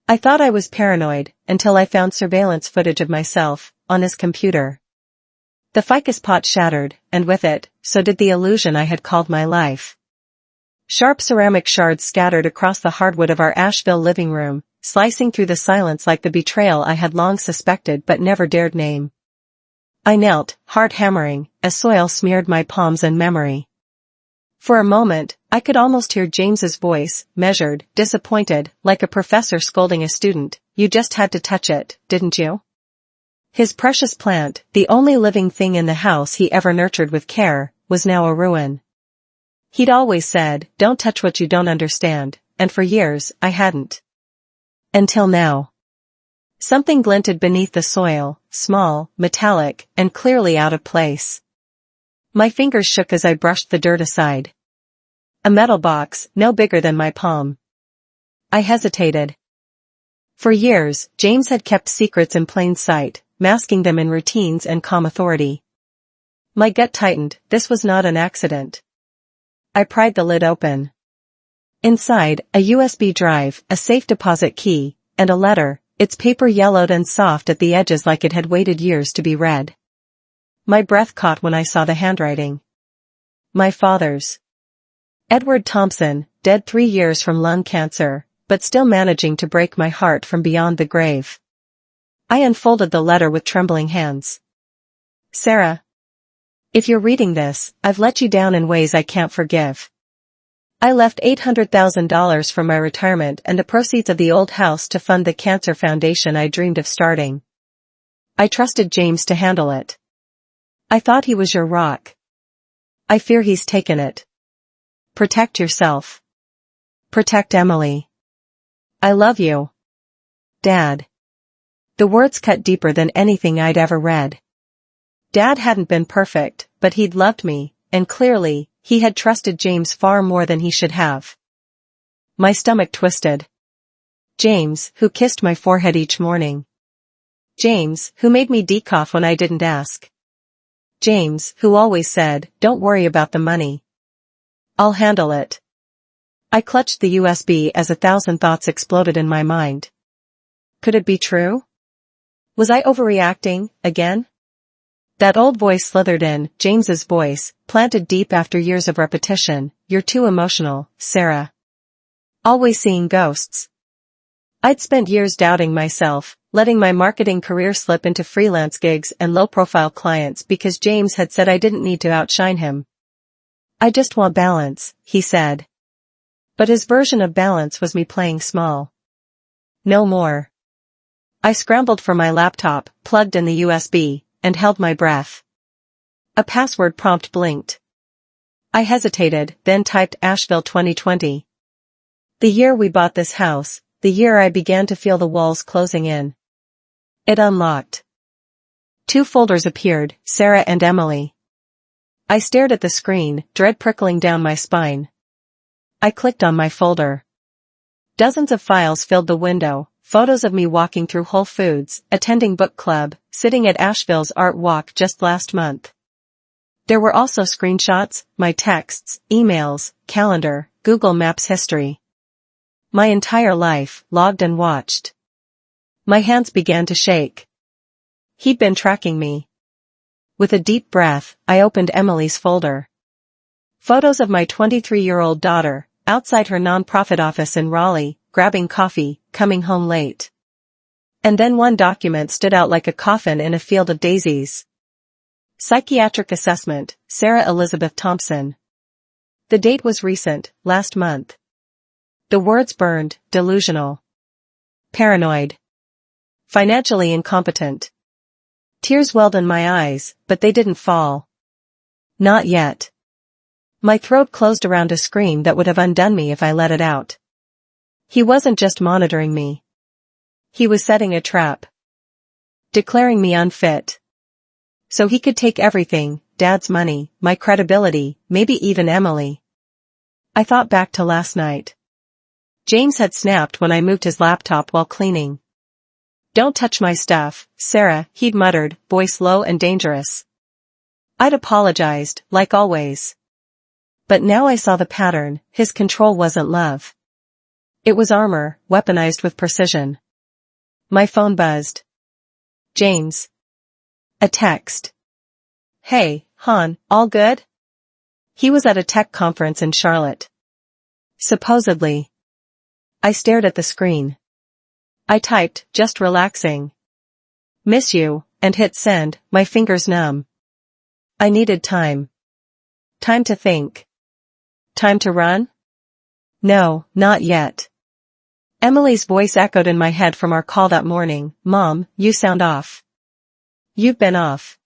I thought I was paranoid, until I found surveillance footage of myself, on his computer. The ficus pot shattered, and with it, so did the illusion I had called my life. Sharp ceramic shards scattered across the hardwood of our Asheville living room, slicing through the silence like the betrayal I had long suspected but never dared name. I knelt, heart hammering, as soil smeared my palms and memory. For a moment, I could almost hear James's voice, measured, disappointed, like a professor scolding a student. You just had to touch it, didn't you? His precious plant, the only living thing in the house he ever nurtured with care, was now a ruin. He'd always said, don't touch what you don't understand, and for years, I hadn't. Until now. Something glinted beneath the soil, small, metallic, and clearly out of place. My fingers shook as I brushed the dirt aside. A metal box, no bigger than my palm. I hesitated. For years, James had kept secrets in plain sight, masking them in routines and calm authority. My gut tightened. This was not an accident. I pried the lid open. Inside, a USB drive, a safe deposit key, and a letter, its paper yellowed and soft at the edges like it had waited years to be read. My breath caught when I saw the handwriting. My father's. Edward Thompson, dead 3 years from lung cancer, but still managing to break my heart from beyond the grave. I unfolded the letter with trembling hands. Sarah. If you're reading this, I've let you down in ways I can't forgive. I left $800,000 from my retirement and the proceeds of the old house to fund the cancer foundation I dreamed of starting. I trusted James to handle it. I thought he was your rock. I fear he's taken it. Protect yourself. Protect Emily. I love you. Dad. The words cut deeper than anything I'd ever read. Dad hadn't been perfect, but he'd loved me, and clearly, he had trusted James far more than he should have. My stomach twisted. James, who kissed my forehead each morning. James, who made me decough when I didn't ask. James, who always said, don't worry about the money. I'll handle it. I clutched the USB as 1,000 thoughts exploded in my mind. Could it be true? Was I overreacting, again? That old voice slithered in, James's voice, planted deep after years of repetition. You're too emotional, Sarah. Always seeing ghosts. I'd spent years doubting myself, letting my marketing career slip into freelance gigs and low-profile clients because James had said I didn't need to outshine him. I just want balance, he said. But his version of balance was me playing small. No more. I scrambled for my laptop, plugged in the USB, and held my breath. A password prompt blinked. I hesitated, then typed Asheville 2020. The year we bought this house, the year I began to feel the walls closing in. It unlocked. 2 folders appeared, Sarah and Emily. I stared at the screen, dread prickling down my spine. I clicked on my folder. Dozens of files filled the window. Photos of me walking through Whole Foods, attending book club, sitting at Asheville's art walk just last month. There were also screenshots, my texts, emails, calendar, Google Maps history. My entire life, logged and watched. My hands began to shake. He'd been tracking me. With a deep breath, I opened Emily's folder. Photos of my 23-year-old daughter, outside her nonprofit office in Raleigh, grabbing coffee, coming home late. And then one document stood out like a coffin in a field of daisies. Psychiatric assessment, Sarah Elizabeth Thompson. The date was recent, last month. The words burned, delusional. Paranoid. Financially incompetent. Tears welled in my eyes, but they didn't fall. Not yet. My throat closed around a scream that would have undone me if I let it out. He wasn't just monitoring me. He was setting a trap. Declaring me unfit. So he could take everything, Dad's money, my credibility, maybe even Emily. I thought back to last night. James had snapped when I moved his laptop while cleaning. Don't touch my stuff, Sarah, he'd muttered, voice low and dangerous. I'd apologized, like always. But now I saw the pattern, his control wasn't love. It was armor, weaponized with precision. My phone buzzed. James. A text. Hey, Han, all good? He was at a tech conference in Charlotte. Supposedly. I stared at the screen. I typed, just relaxing. Miss you, and hit send, my fingers numb. I needed time. Time to think. Time to run? No, not yet. Emily's voice echoed in my head from our call that morning. Mom, you sound off. You've been off.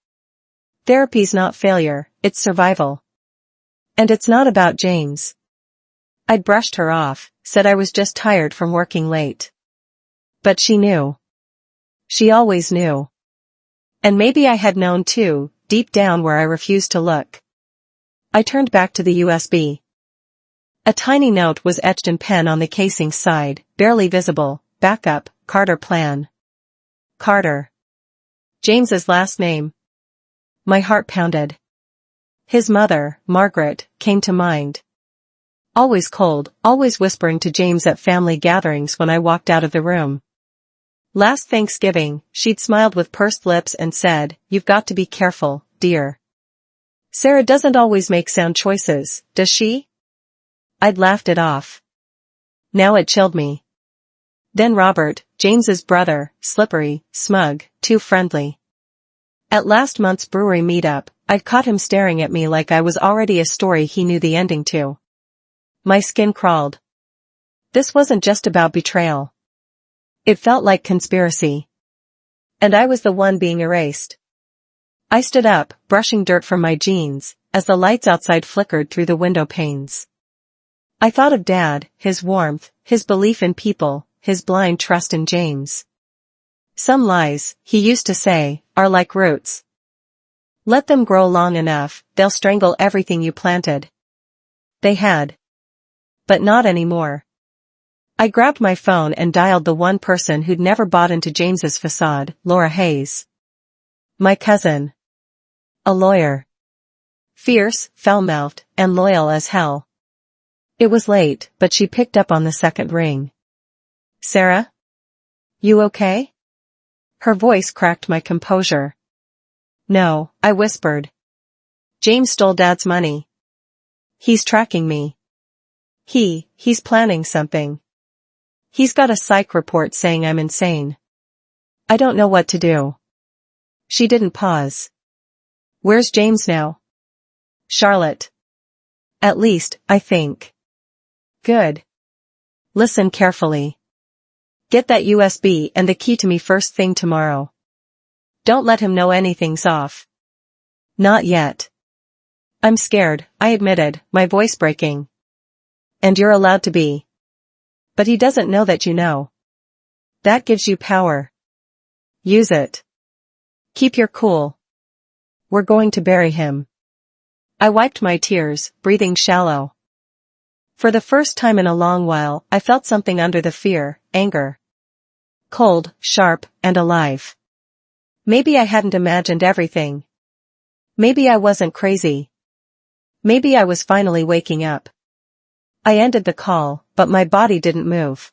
Therapy's not failure, it's survival. And it's not about James. I'd brushed her off, said I was just tired from working late. But she knew. She always knew. And maybe I had known too, deep down where I refused to look. I turned back to the USB. A tiny note was etched in pen on the casing's side, barely visible. Backup, Carter plan. Carter. James's last name. My heart pounded. His mother, Margaret, came to mind. Always cold, always whispering to James at family gatherings when I walked out of the room. Last Thanksgiving, she'd smiled with pursed lips and said, "You've got to be careful, dear. Sarah doesn't always make sound choices, does she?" I'd laughed it off. Now it chilled me. Then Robert, James's brother, slippery, smug, too friendly. At last month's brewery meetup, I'd caught him staring at me like I was already a story he knew the ending to. My skin crawled. This wasn't just about betrayal. It felt like conspiracy. And I was the one being erased. I stood up, brushing dirt from my jeans, as the lights outside flickered through the window panes. I thought of Dad, his warmth, his belief in people, his blind trust in James. Some lies, he used to say, are like roots. Let them grow long enough, they'll strangle everything you planted. They had. But not anymore. I grabbed my phone and dialed the one person who'd never bought into James's facade, Laura Hayes. My cousin. A lawyer. Fierce, foul-mouthed, and loyal as hell. It was late, but she picked up on the second ring. Sarah? You okay? Her voice cracked my composure. No, I whispered. James stole Dad's money. He's tracking me. He's planning something. He's got a psych report saying I'm insane. I don't know what to do. She didn't pause. Where's James now? Charlotte. At least, I think. Good. Listen carefully. Get that USB and the key to me first thing tomorrow. Don't let him know anything's off. Not yet. I'm scared, I admitted, my voice breaking. And you're allowed to be. But he doesn't know that you know. That gives you power. Use it. Keep your cool. We're going to bury him. I wiped my tears, breathing shallow. For the first time in a long while, I felt something under the fear, anger. Cold, sharp, and alive. Maybe I hadn't imagined everything. Maybe I wasn't crazy. Maybe I was finally waking up. I ended the call, but my body didn't move.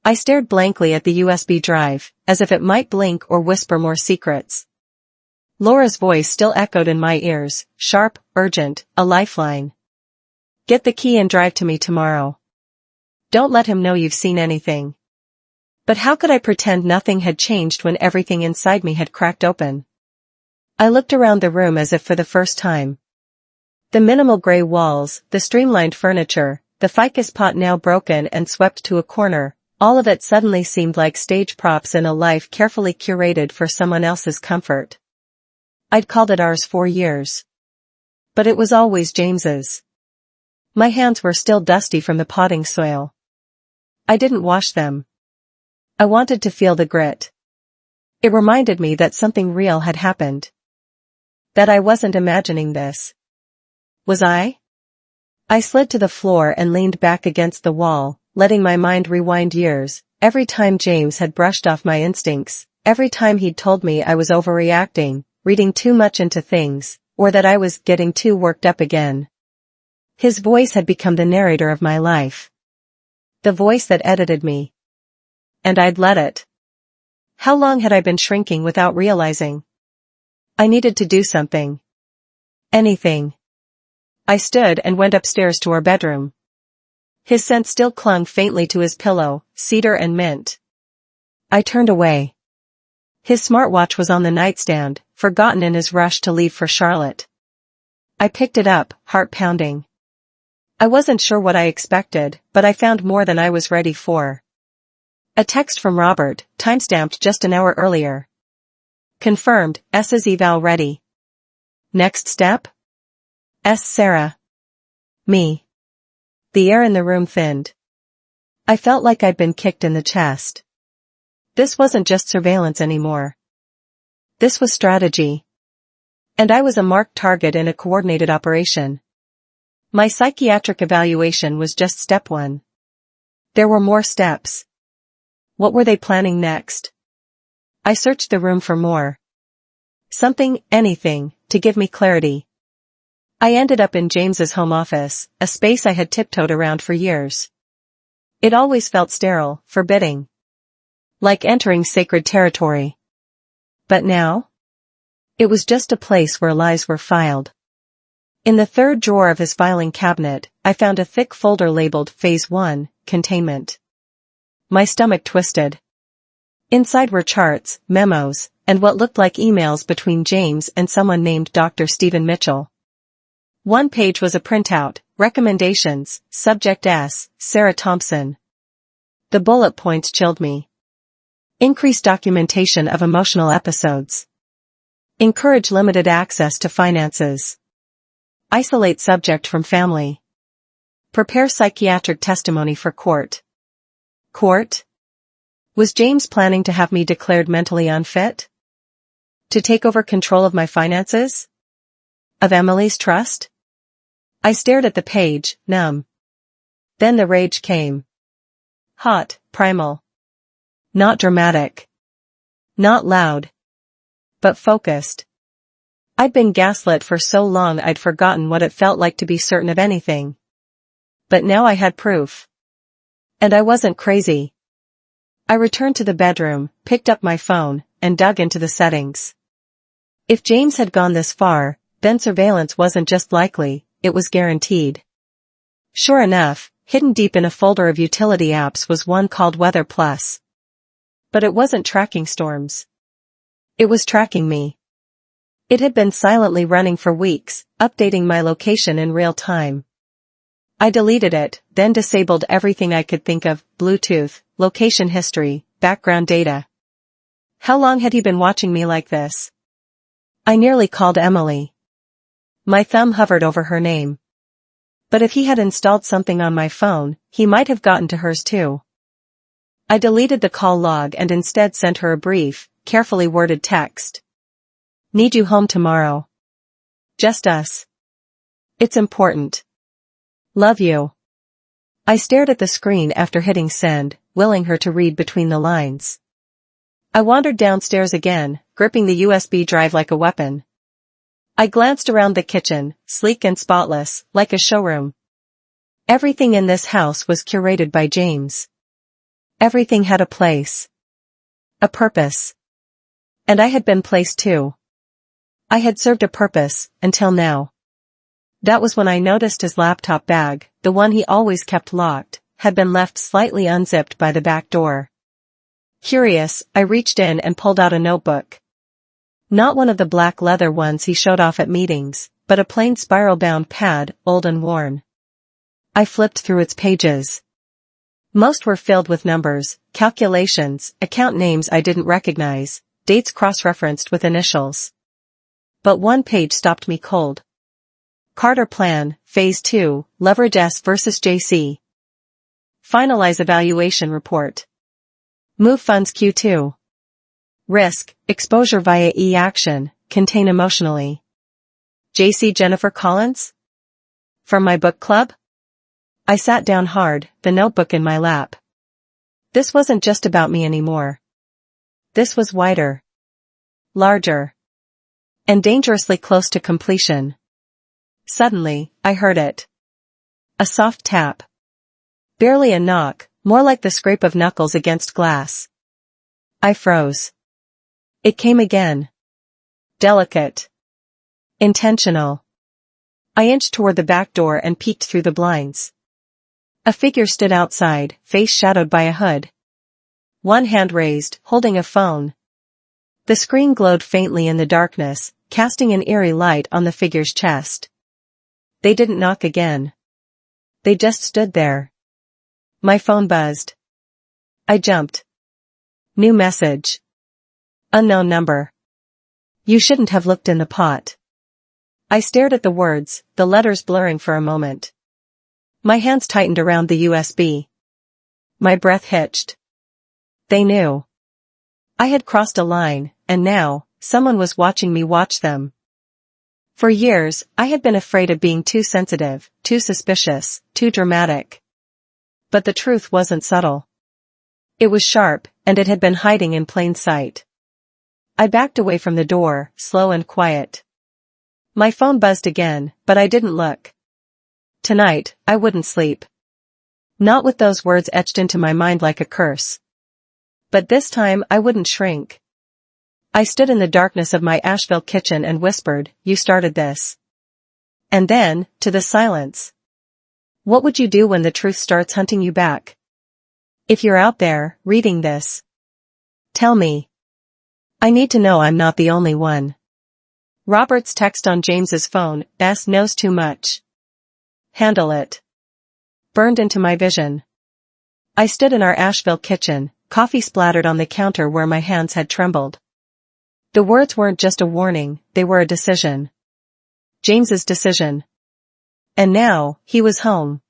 I stared blankly at the USB drive, as if it might blink or whisper more secrets. Laura's voice still echoed in my ears, sharp, urgent, a lifeline. Get the key and drive to me tomorrow. Don't let him know you've seen anything. But how could I pretend nothing had changed when everything inside me had cracked open? I looked around the room as if for the first time. The minimal gray walls, the streamlined furniture, the ficus pot now broken and swept to a corner, all of it suddenly seemed like stage props in a life carefully curated for someone else's comfort. I'd called it ours 4 years. But it was always James's. My hands were still dusty from the potting soil. I didn't wash them. I wanted to feel the grit. It reminded me that something real had happened. That I wasn't imagining this. Was I? I slid to the floor and leaned back against the wall, letting my mind rewind years, every time James had brushed off my instincts, every time he'd told me I was overreacting, reading too much into things, or that I was getting too worked up again. His voice had become the narrator of my life. The voice that edited me. And I'd let it. How long had I been shrinking without realizing? I needed to do something. Anything. I stood and went upstairs to our bedroom. His scent still clung faintly to his pillow, cedar and mint. I turned away. His smartwatch was on the nightstand, forgotten in his rush to leave for Charlotte. I picked it up, heart pounding. I wasn't sure what I expected, but I found more than I was ready for. A text from Robert, timestamped just an hour earlier. Confirmed, S's eval ready. Next step? S. Sarah. Me. The air in the room thinned. I felt like I'd been kicked in the chest. This wasn't just surveillance anymore. This was strategy. And I was a marked target in a coordinated operation. My psychiatric evaluation was just step one. There were more steps. What were they planning next? I searched the room for more. Something, anything, to give me clarity. I ended up in James's home office, a space I had tiptoed around for years. It always felt sterile, forbidding. Like entering sacred territory. But now? It was just a place where lies were filed. In the third drawer of his filing cabinet, I found a thick folder labeled Phase 1, Containment. My stomach twisted. Inside were charts, memos, and what looked like emails between James and someone named Dr. Stephen Mitchell. One page was a printout, recommendations, subject S, Sarah Thompson. The bullet points chilled me. Increase documentation of emotional episodes. Encourage limited access to finances. Isolate subject from family. Prepare psychiatric testimony for court. Court? Was James planning to have me declared mentally unfit? To take over control of my finances? Of Emily's trust? I stared at the page, numb. Then the rage came. Hot, primal. Not dramatic. Not loud. But focused. I'd been gaslit for so long I'd forgotten what it felt like to be certain of anything. But now I had proof. And I wasn't crazy. I returned to the bedroom, picked up my phone, and dug into the settings. If James had gone this far, then surveillance wasn't just likely, it was guaranteed. Sure enough, hidden deep in a folder of utility apps was one called Weather Plus. But it wasn't tracking storms. It was tracking me. It had been silently running for weeks, updating my location in real time. I deleted it, then disabled everything I could think of, Bluetooth, location history, background data. How long had he been watching me like this? I nearly called Emily. My thumb hovered over her name. But if he had installed something on my phone, he might have gotten to hers too. I deleted the call log and instead sent her a brief, carefully worded text. Need you home tomorrow. Just us. It's important. Love you. I stared at the screen after hitting send, willing her to read between the lines. I wandered downstairs again, gripping the USB drive like a weapon. I glanced around the kitchen, sleek and spotless, like a showroom. Everything in this house was curated by James. Everything had a place. A purpose. And I had been placed too. I had served a purpose, until now. That was when I noticed his laptop bag, the one he always kept locked, had been left slightly unzipped by the back door. Curious, I reached in and pulled out a notebook. Not one of the black leather ones he showed off at meetings, but a plain spiral-bound pad, old and worn. I flipped through its pages. Most were filled with numbers, calculations, account names I didn't recognize, dates cross-referenced with initials. But one page stopped me cold. Carter Plan, Phase 2, Leverage S versus JC. Finalize Evaluation Report. Move Funds Q2. Risk, Exposure via E-Action, Contain Emotionally. JC Jennifer Collins? From my book club? I sat down hard, the notebook in my lap. This wasn't just about me anymore. This was wider. Larger. And dangerously close to completion. Suddenly, I heard it. A soft tap. Barely a knock, more like the scrape of knuckles against glass. I froze. It came again. Delicate. Intentional. I inched toward the back door and peeked through the blinds. A figure stood outside, face shadowed by a hood. One hand raised, holding a phone. The screen glowed faintly in the darkness, casting an eerie light on the figure's chest. They didn't knock again. They just stood there. My phone buzzed. I jumped. New message. Unknown number. You shouldn't have looked in the pot. I stared at the words, the letters blurring for a moment. My hands tightened around the USB. My breath hitched. They knew. I had crossed a line, and now, someone was watching me watch them. For years, I had been afraid of being too sensitive, too suspicious, too dramatic. But the truth wasn't subtle. It was sharp, and it had been hiding in plain sight. I backed away from the door, slow and quiet. My phone buzzed again, but I didn't look. Tonight, I wouldn't sleep. Not with those words etched into my mind like a curse. But this time I wouldn't shrink. I stood in the darkness of my Asheville kitchen and whispered, "You started this." And then, to the silence. What would you do when the truth starts hunting you back? If you're out there, reading this, tell me. I need to know I'm not the only one. Robert's text on James's phone, "S knows too much. Handle it." Burned into my vision. I stood in our Asheville kitchen, coffee splattered on the counter where my hands had trembled. The words weren't just a warning, they were a decision. James's decision. And now, he was home.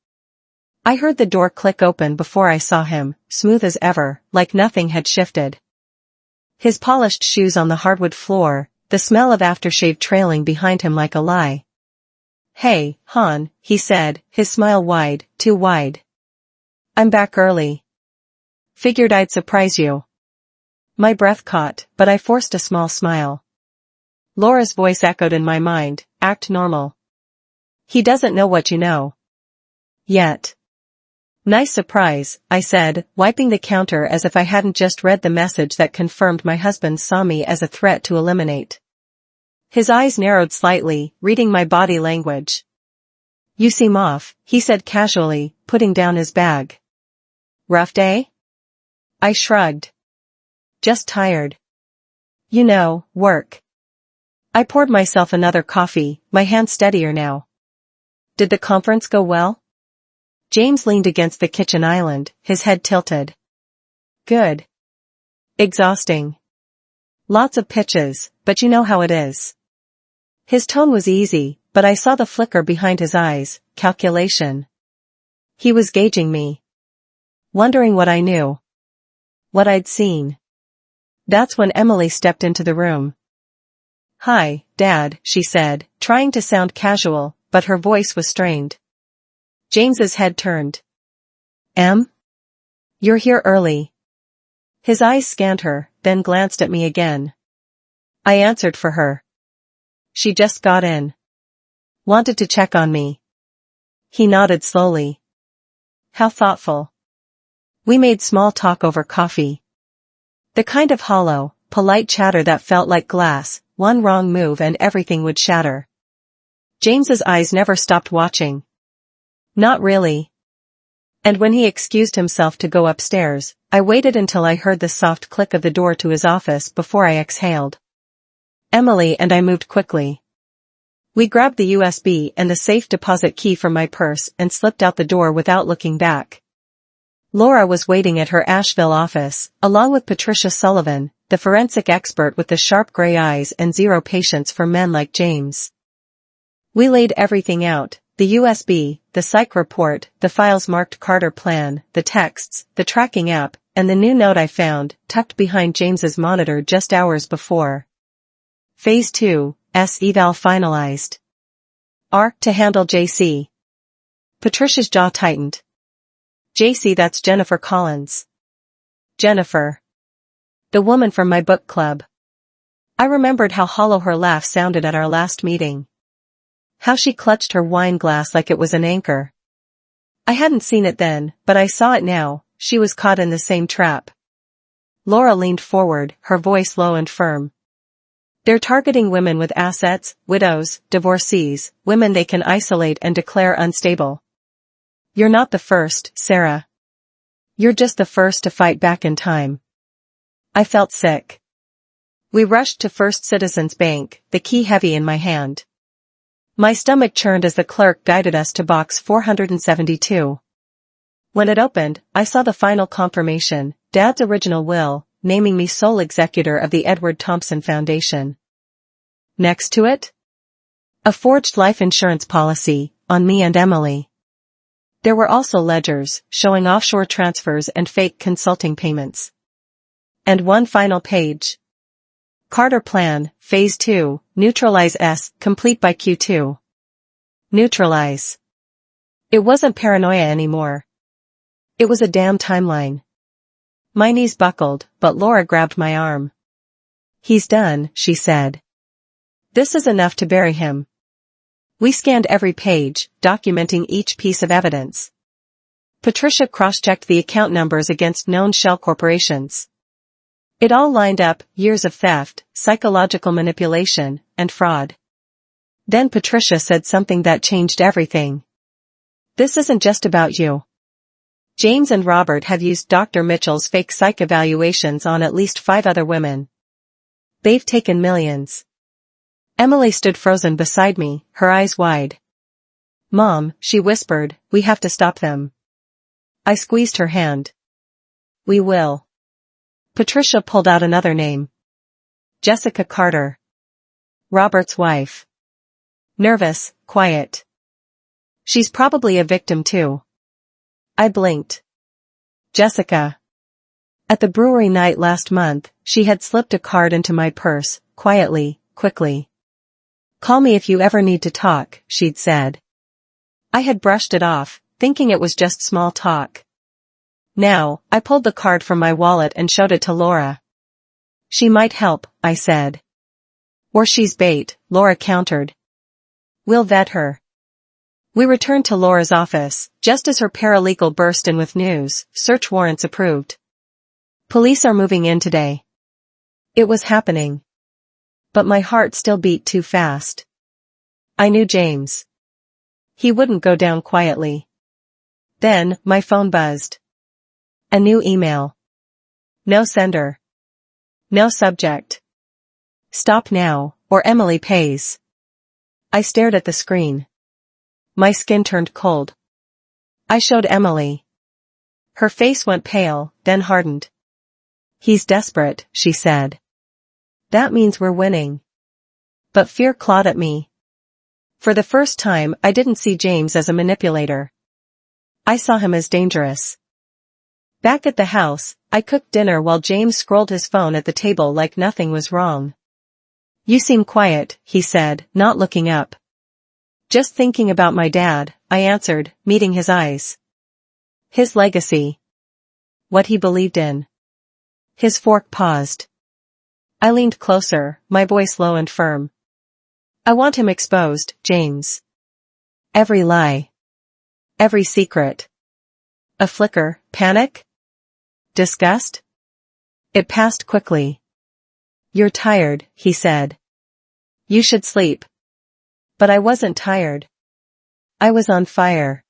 I heard the door click open before I saw him, smooth as ever, like nothing had shifted. His polished shoes on the hardwood floor, the smell of aftershave trailing behind him like a lie. "Hey, hon," he said, his smile wide, too wide. "I'm back early. Figured I'd surprise you." My breath caught, but I forced a small smile. Laura's voice echoed in my mind, "Act normal. He doesn't know what you know. Yet." "Nice surprise," I said, wiping the counter as if I hadn't just read the message that confirmed my husband saw me as a threat to eliminate. His eyes narrowed slightly, reading my body language. "You seem off," he said casually, putting down his bag. "Rough day?" I shrugged. "Just tired. You know, work." I poured myself another coffee, my hand steadier now. "Did the conference go well?" James leaned against the kitchen island, his head tilted. "Good. Exhausting. Lots of pitches, but you know how it is." His tone was easy, but I saw the flicker behind his eyes, calculation. He was gauging me. Wondering what I knew. What I'd seen. That's when Emily stepped into the room. "Hi, Dad," she said, trying to sound casual, but her voice was strained. James's head turned. "Em? You're here early." His eyes scanned her, then glanced at me again. I answered for her. "She just got in. Wanted to check on me." He nodded slowly. "How thoughtful." We made small talk over coffee. The kind of hollow, polite chatter that felt like glass, one wrong move and everything would shatter. James's eyes never stopped watching. Not really. And when he excused himself to go upstairs, I waited until I heard the soft click of the door to his office before I exhaled. Emily and I moved quickly. We grabbed the USB and the safe deposit key from my purse and slipped out the door without looking back. Laura was waiting at her Asheville office, along with Patricia Sullivan, the forensic expert with the sharp gray eyes and zero patience for men like James. We laid everything out, the USB, the psych report, the files marked Carter plan, the texts, the tracking app, and the new note I found, tucked behind James's monitor just hours before. Phase 2, S eval finalized. R to handle JC. Patricia's jaw tightened. JC, that's Jennifer Collins. Jennifer. The woman from my book club. I remembered how hollow her laugh sounded at our last meeting. How she clutched her wine glass like it was an anchor. I hadn't seen it then, but I saw it now, she was caught in the same trap. Laura leaned forward, her voice low and firm. They're targeting women with assets, widows, divorcees, women they can isolate and declare unstable. You're not the first, Sarah. You're just the first to fight back in time. I felt sick. We rushed to First Citizens Bank, the key heavy in my hand. My stomach churned as the clerk guided us to box 472. When it opened, I saw the final confirmation, Dad's original will, naming me sole executor of the Edward Thompson Foundation. Next to it? A forged life insurance policy, on me and Emily. There were also ledgers, showing offshore transfers and fake consulting payments. And one final page. Carter Plan, Phase 2, Neutralize S, complete by Q2. Neutralize. It wasn't paranoia anymore. It was a damn timeline. My knees buckled, but Laura grabbed my arm. He's done, she said. This is enough to bury him. We scanned every page, documenting each piece of evidence. Patricia cross-checked the account numbers against known shell corporations. It all lined up, years of theft, psychological manipulation, and fraud. Then Patricia said something that changed everything. This isn't just about you. James and Robert have used Dr. Mitchell's fake psych evaluations on at least 5 other women. They've taken millions. Emily stood frozen beside me, her eyes wide. Mom, she whispered, we have to stop them. I squeezed her hand. We will. Patricia pulled out another name. Jessica Carter. Robert's wife. Nervous, quiet. She's probably a victim too. I blinked. Jessica. At the brewery night last month, she had slipped a card into my purse, quietly, quickly. Call me if you ever need to talk, she'd said. I had brushed it off, thinking it was just small talk. Now, I pulled the card from my wallet and showed it to Laura. She might help, I said. Or she's bait, Laura countered. We'll vet her. We returned to Laura's office, just as her paralegal burst in with news, search warrants approved. Police are moving in today. It was happening. But my heart still beat too fast. I knew James. He wouldn't go down quietly. Then, my phone buzzed. A new email. No sender. No subject. Stop now, or Emily pays. I stared at the screen. My skin turned cold. I showed Emily. Her face went pale, then hardened. He's desperate, she said. That means we're winning. But fear clawed at me. For the first time, I didn't see James as a manipulator. I saw him as dangerous. Back at the house, I cooked dinner while James scrolled his phone at the table like nothing was wrong. You seem quiet, he said, not looking up. Just thinking about my dad, I answered, meeting his eyes. His legacy. What he believed in. His fork paused. I leaned closer, my voice low and firm. I want him exposed, James. Every lie. Every secret. A flicker, panic? Disgust? It passed quickly. You're tired, he said. You should sleep. But I wasn't tired. I was on fire.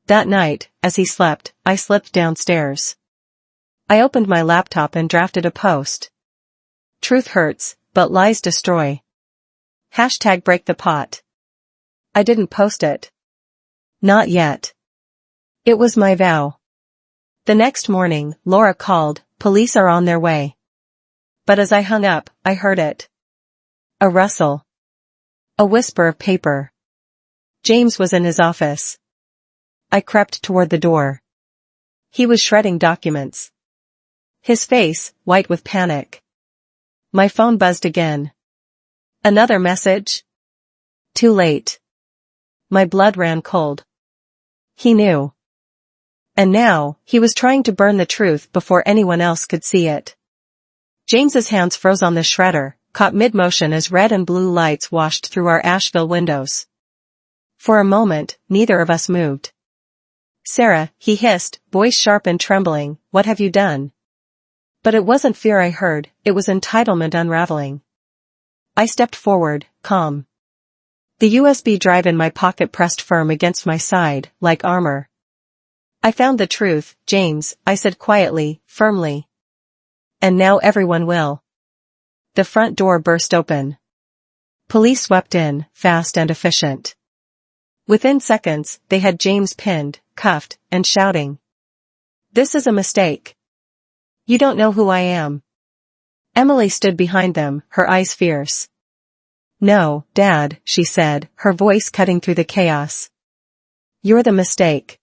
That night, as he slept, I slipped downstairs. I opened my laptop and drafted a post. Truth hurts, but lies destroy. Hashtag break the pot. I didn't post it. Not yet. It was my vow. The next morning, Laura called, police are on their way. But as I hung up, I heard it. A rustle. A whisper of paper. James was in his office. I crept toward the door. He was shredding documents. His face, white with panic. My phone buzzed again. Another message? Too late. My blood ran cold. He knew. And now, he was trying to burn the truth before anyone else could see it. James's hands froze on the shredder, caught mid-motion as red and blue lights washed through our Asheville windows. For a moment, neither of us moved. Sarah, he hissed, voice sharp and trembling, what have you done? But it wasn't fear I heard, it was entitlement unraveling. I stepped forward, calm. The USB drive in my pocket pressed firm against my side, like armor. I found the truth, James, I said quietly, firmly. And now everyone will. The front door burst open. Police swept in, fast and efficient. Within seconds, they had James pinned, cuffed, and shouting. This is a mistake. You don't know who I am. Emily stood behind them, her eyes fierce. No, Dad, she said, her voice cutting through the chaos. You're the mistake.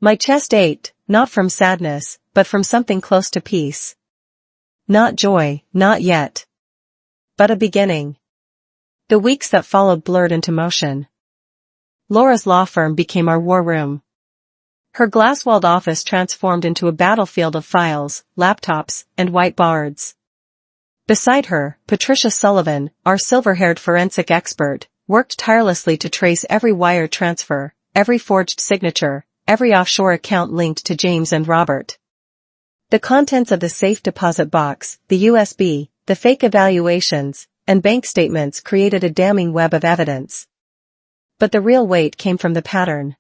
My chest ached, not from sadness, but from something close to peace. Not joy, not yet. But a beginning. The weeks that followed blurred into motion. Laura's law firm became our war room. Her glass-walled office transformed into a battlefield of files, laptops, and whiteboards. Beside her, Patricia Sullivan, our silver-haired forensic expert, worked tirelessly to trace every wire transfer, every forged signature, every offshore account linked to James and Robert. The contents of the safe deposit box, the USB, the fake evaluations, and bank statements created a damning web of evidence. But the real weight came from the pattern.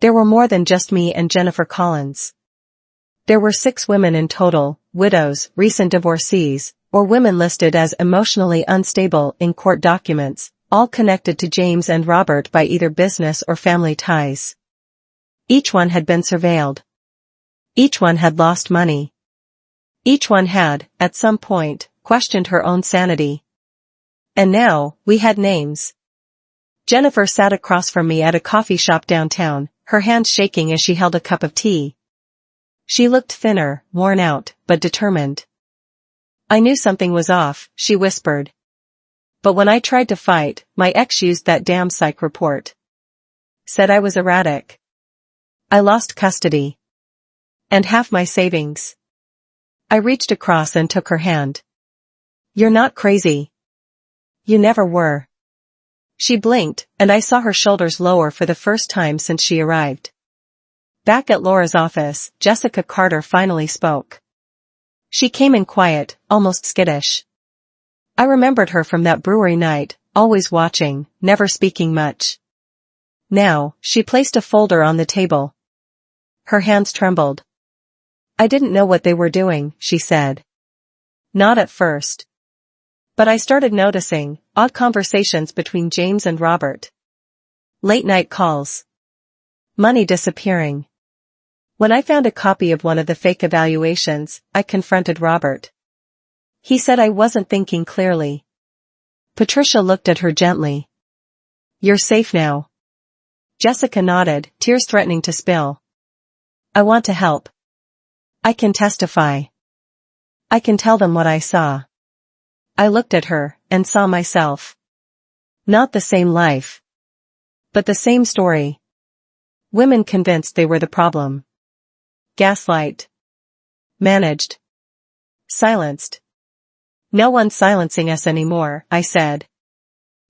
There were more than just me and Jennifer Collins. There were 6 women in total, widows, recent divorcees, or women listed as emotionally unstable in court documents, all connected to James and Robert by either business or family ties. Each one had been surveilled. Each one had lost money. Each one had, at some point, questioned her own sanity. And now, we had names. Jennifer sat across from me at a coffee shop downtown, her hands shaking as she held a cup of tea. She looked thinner, worn out, but determined. I knew something was off, she whispered. But when I tried to fight, my ex used that damn psych report. Said I was erratic. I lost custody. And half my savings. I reached across and took her hand. You're not crazy. You never were. She blinked, and I saw her shoulders lower for the first time since she arrived. Back at Laura's office, Jessica Carter finally spoke. She came in quiet, almost skittish. I remembered her from that brewery night, always watching, never speaking much. Now, she placed a folder on the table. Her hands trembled. I didn't know what they were doing, she said. Not at first. But I started noticing odd conversations between James and Robert. Late-night calls. Money disappearing. When I found a copy of one of the fake evaluations, I confronted Robert. He said I wasn't thinking clearly. Patricia looked at her gently. You're safe now. Jessica nodded, tears threatening to spill. I want to help. I can testify. I can tell them what I saw. I looked at her, and saw myself. Not the same life. But the same story. Women convinced they were the problem. Gaslight. Managed. Silenced. No one's silencing us anymore, I said.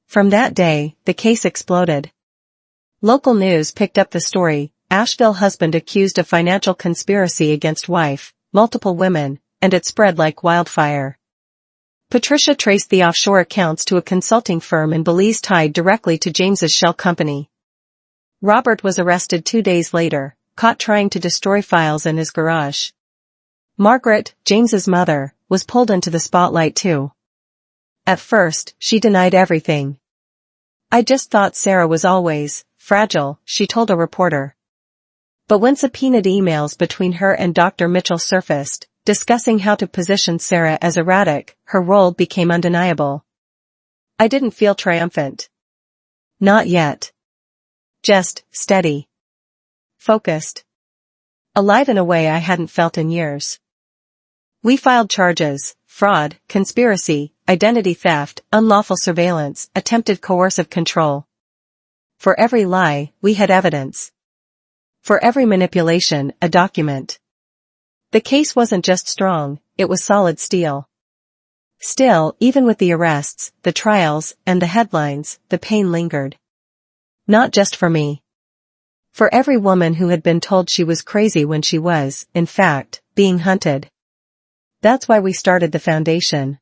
From that day, the case exploded. Local news picked up the story, Asheville husband accused of financial conspiracy against wife, multiple women, and it spread like wildfire. Patricia traced the offshore accounts to a consulting firm in Belize tied directly to James's shell company. Robert was arrested 2 days later, caught trying to destroy files in his garage. Margaret, James's mother, was pulled into the spotlight too. At first, she denied everything. I just thought Sarah was always fragile, she told a reporter. But when subpoenaed emails between her and Dr. Mitchell surfaced, discussing how to position Sarah as erratic, her role became undeniable. I didn't feel triumphant. Not yet. Just steady. Focused. Alive in a way I hadn't felt in years. We filed charges: fraud, conspiracy, identity theft, unlawful surveillance, attempted coercive control. For every lie, we had evidence. For every manipulation, a document. The case wasn't just strong, it was solid steel. Still, even with the arrests, the trials, and the headlines, the pain lingered. Not just for me. For every woman who had been told she was crazy when she was, in fact, being hunted. That's why we started the foundation.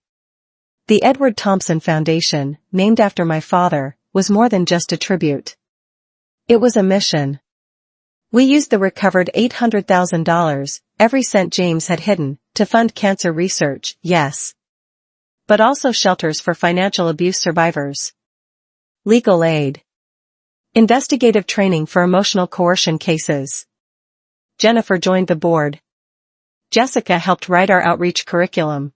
The Edward Thompson Foundation, named after my father, was more than just a tribute. It was a mission. We used the recovered $800,000, every cent James had hidden, to fund cancer research, yes. But also shelters for financial abuse survivors. Legal aid. Investigative training for emotional coercion cases. Jennifer joined the board. Jessica helped write our outreach curriculum.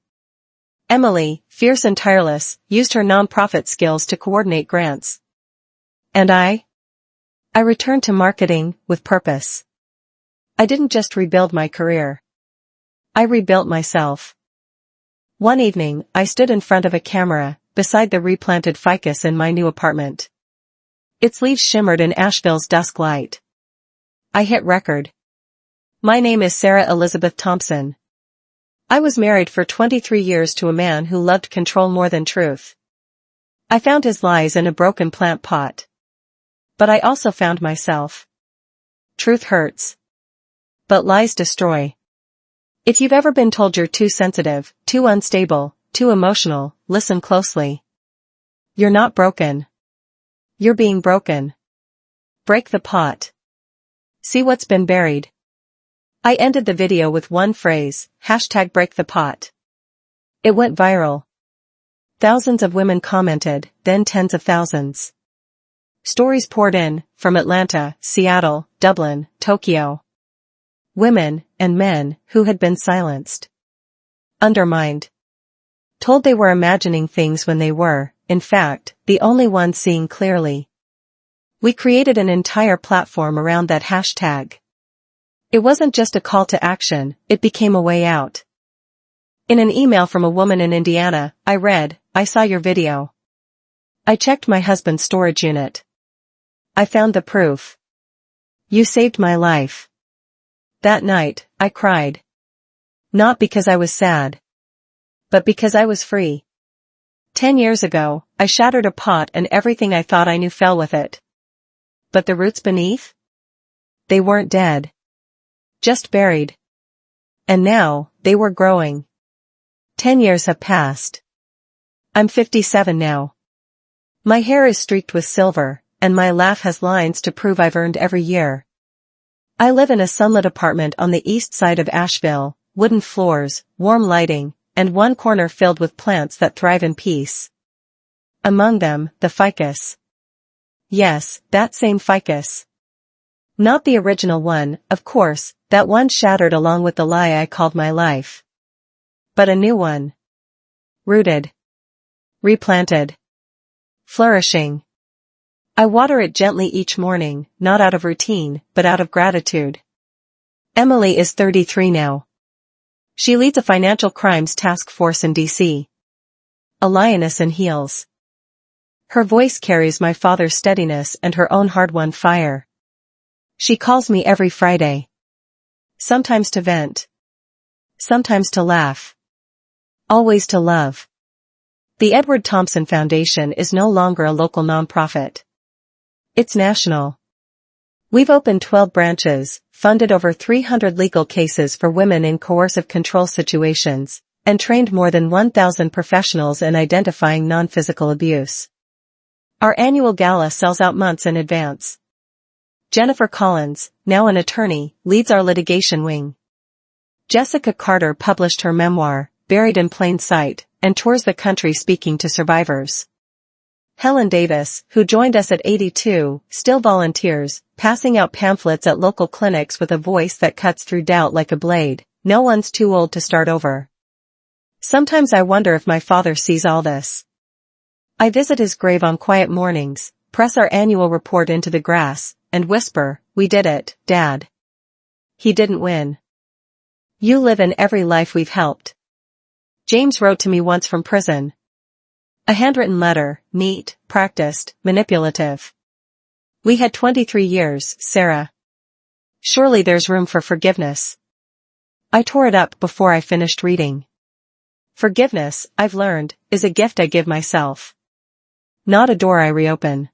Emily, fierce and tireless, used her nonprofit skills to coordinate grants. And I returned to marketing, with purpose. I didn't just rebuild my career. I rebuilt myself. One evening, I stood in front of a camera, beside the replanted ficus in my new apartment. Its leaves shimmered in Asheville's dusk light. I hit record. My name is Sarah Elizabeth Thompson. I was married for 23 years to a man who loved control more than truth. I found his lies in a broken plant pot. But I also found myself. Truth hurts. But lies destroy. If you've ever been told you're too sensitive, too unstable, too emotional, listen closely. You're not broken. You're being broken. Break the pot. See what's been buried. I ended the video with one phrase, #BreakThePot. It went viral. Thousands of women commented, then tens of thousands. Stories poured in, from Atlanta, Seattle, Dublin, Tokyo. Women, and men, who had been silenced. Undermined. Told they were imagining things when they were, in fact, the only ones seeing clearly. We created an entire platform around that hashtag. It wasn't just a call to action, it became a way out. In an email from a woman in Indiana, I read, "I saw your video. I checked my husband's storage unit. I found the proof. You saved my life." That night, I cried. Not because I was sad. But because I was free. 10 years ago, I shattered a pot and everything I thought I knew fell with it. But the roots beneath? They weren't dead. Just buried. And now, they were growing. 10 years have passed. I'm 57 now. My hair is streaked with silver, and my laugh has lines to prove I've earned every year. I live in a sunlit apartment on the east side of Asheville, wooden floors, warm lighting, and one corner filled with plants that thrive in peace. Among them, the ficus. Yes, that same ficus. Not the original one, of course, that one shattered along with the lie I called my life. But a new one. Rooted. Replanted. Flourishing. I water it gently each morning, not out of routine, but out of gratitude. Emily is 33 now. She leads a financial crimes task force in D.C. A lioness in heels. Her voice carries my father's steadiness and her own hard-won fire. She calls me every Friday. Sometimes to vent. Sometimes to laugh. Always to love. The Edward Thompson Foundation is no longer a local nonprofit. It's national. We've opened 12 branches, funded over 300 legal cases for women in coercive control situations, and trained more than 1,000 professionals in identifying non-physical abuse. Our annual gala sells out months in advance. Jennifer Collins, now an attorney, leads our litigation wing. Jessica Carter published her memoir, Buried in Plain Sight, and tours the country speaking to survivors. Helen Davis, who joined us at 82, still volunteers, passing out pamphlets at local clinics with a voice that cuts through doubt like a blade. No one's too old to start over. Sometimes I wonder if my father sees all this. I visit his grave on quiet mornings, press our annual report into the grass, and whisper, "We did it, Dad." He didn't win. You live in every life we've helped. James wrote to me once from prison. A handwritten letter, neat, practiced, manipulative. We had 23 years, Sarah. Surely there's room for forgiveness. I tore it up before I finished reading. Forgiveness, I've learned, is a gift I give myself. Not a door I reopen.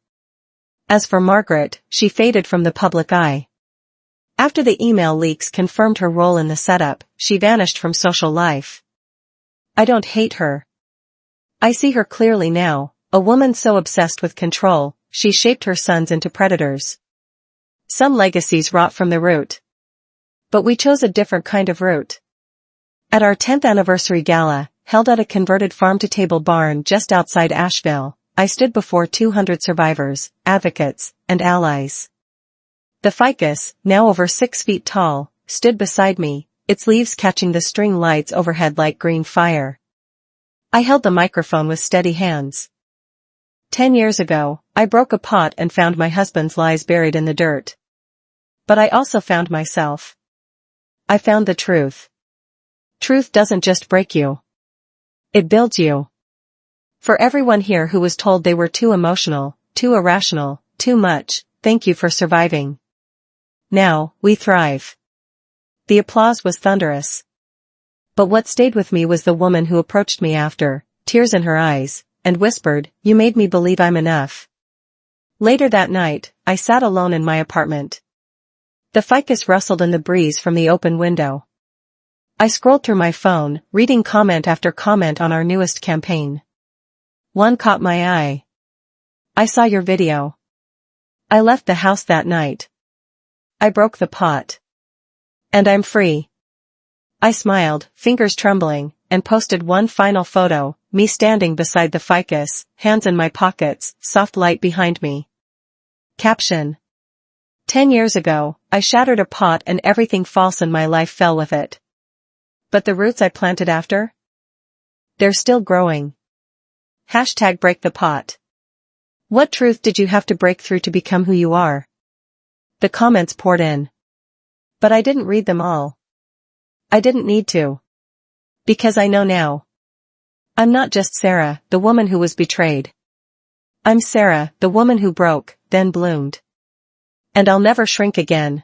As for Margaret, she faded from the public eye. After the email leaks confirmed her role in the setup, she vanished from social life. I don't hate her. I see her clearly now, a woman so obsessed with control, she shaped her sons into predators. Some legacies rot from the root. But we chose a different kind of root. At our 10th anniversary gala, held at a converted farm-to-table barn just outside Asheville, I stood before 200 survivors, advocates, and allies. The ficus, now over 6 feet tall, stood beside me, its leaves catching the string lights overhead like green fire. I held the microphone with steady hands. 10 years ago, I broke a pot and found my husband's lies buried in the dirt. But I also found myself. I found the truth. Truth doesn't just break you. It builds you. For everyone here who was told they were too emotional, too irrational, too much, thank you for surviving. Now, we thrive. The applause was thunderous. But what stayed with me was the woman who approached me after, tears in her eyes, and whispered, "You made me believe I'm enough." Later that night, I sat alone in my apartment. The ficus rustled in the breeze from the open window. I scrolled through my phone, reading comment after comment on our newest campaign. One caught my eye. "I saw your video. I left the house that night. I broke the pot. And I'm free." I smiled, fingers trembling, and posted one final photo, me standing beside the ficus, hands in my pockets, soft light behind me. Caption: 10 years ago, I shattered a pot and everything false in my life fell with it. But the roots I planted after? They're still growing. #break the pot. What truth did you have to break through to become who you are? The comments poured in. But I didn't read them all. I didn't need to. Because I know now. I'm not just Sarah, the woman who was betrayed. I'm Sarah, the woman who broke, then bloomed. And I'll never shrink again.